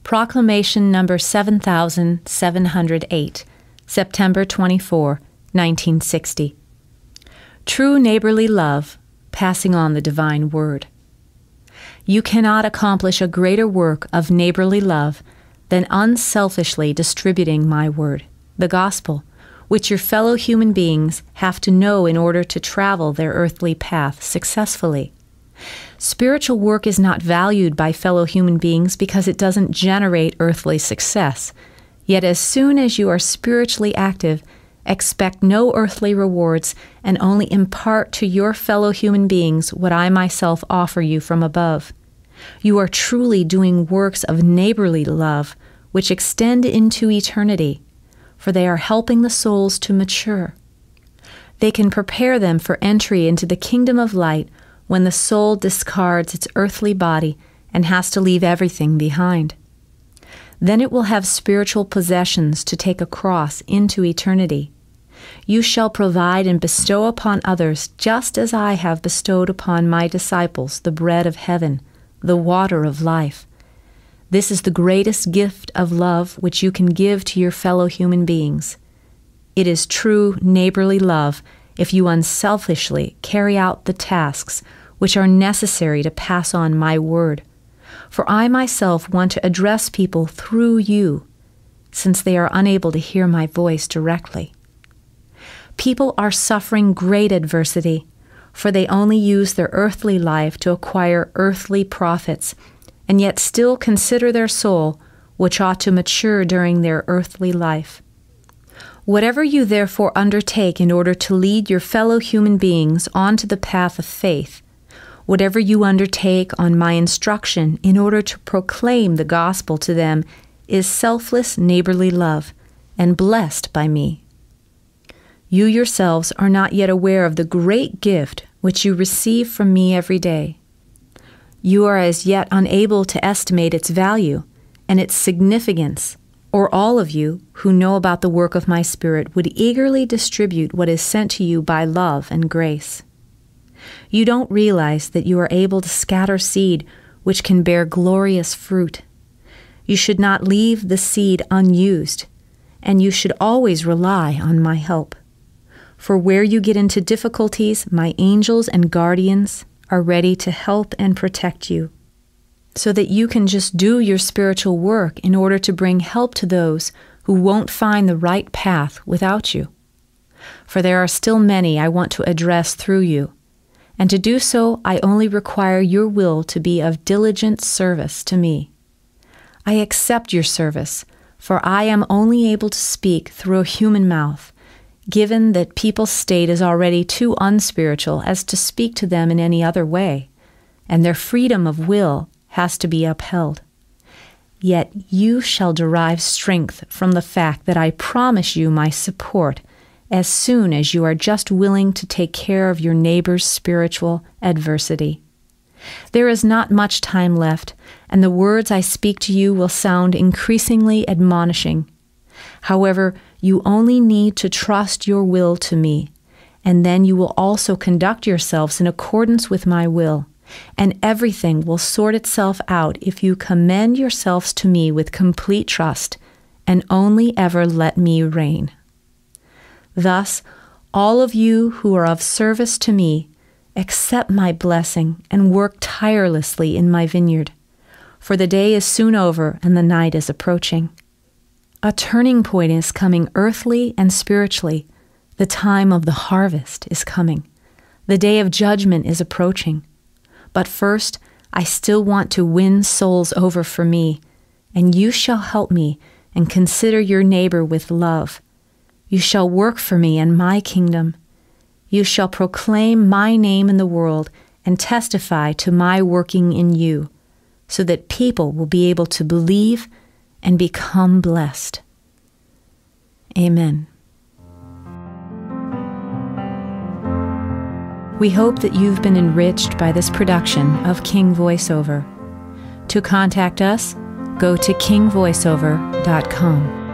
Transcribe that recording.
Proclamation number 7708, September 24, 1960. True neighborly love, passing on the divine word. You cannot accomplish a greater work of neighborly love than unselfishly distributing my word, the gospel, which your fellow human beings have to know in order to travel their earthly path successfully. Spiritual work is not valued by fellow human beings because it doesn't generate earthly success. Yet as soon as you are spiritually active, expect no earthly rewards and only impart to your fellow human beings what I myself offer you from above. You are truly doing works of neighborly love which extend into eternity, for they are helping the souls to mature. They can prepare them for entry into the kingdom of light when the soul discards its earthly body and has to leave everything behind. Then it will have spiritual possessions to take across into eternity. You shall provide and bestow upon others just as I have bestowed upon my disciples the bread of heaven, the water of life. This is the greatest gift of love which you can give to your fellow human beings. It is true neighborly love if you unselfishly carry out the tasks which are necessary to pass on my word. For I myself want to address people through you, since they are unable to hear my voice directly. People are suffering great adversity, for they only use their earthly life to acquire earthly profits, and yet still consider their soul, which ought to mature during their earthly life. Whatever you therefore undertake in order to lead your fellow human beings onto the path of faith, whatever you undertake on my instruction in order to proclaim the gospel to them, is selfless neighborly love, and blessed by me. You yourselves are not yet aware of the great gift which you receive from me every day. You are as yet unable to estimate its value and its significance, or all of you who know about the work of my Spirit would eagerly distribute what is sent to you by love and grace. You don't realize that you are able to scatter seed which can bear glorious fruit. You should not leave the seed unused, and you should always rely on my help. For where you get into difficulties, my angels and guardians are ready to help and protect you, so that you can just do your spiritual work in order to bring help to those who won't find the right path without you. For there are still many I want to address through you, and to do so I only require your will to be of diligent service to me. I accept your service, for I am only able to speak through a human mouth, given that people's state is already too unspiritual as to speak to them in any other way, and their freedom of will has to be upheld. Yet you shall derive strength from the fact that I promise you my support as soon as you are just willing to take care of your neighbor's spiritual adversity. There is not much time left, and the words I speak to you will sound increasingly admonishing. However, you only need to trust your will to me, and then you will also conduct yourselves in accordance with my will, and everything will sort itself out if you commend yourselves to me with complete trust, and only ever let me reign. Thus, all of you who are of service to me, accept my blessing and work tirelessly in my vineyard, for the day is soon over and the night is approaching. A turning point is coming earthly and spiritually. The time of the harvest is coming. The day of judgment is approaching. But first, I still want to win souls over for me, and you shall help me and consider your neighbor with love. You shall work for me and my kingdom. You shall proclaim my name in the world and testify to my working in you, so that people will be able to believe and become blessed. Amen. We hope that you've been enriched by this production of King Voiceover. To contact us, go to kingvoiceover.com.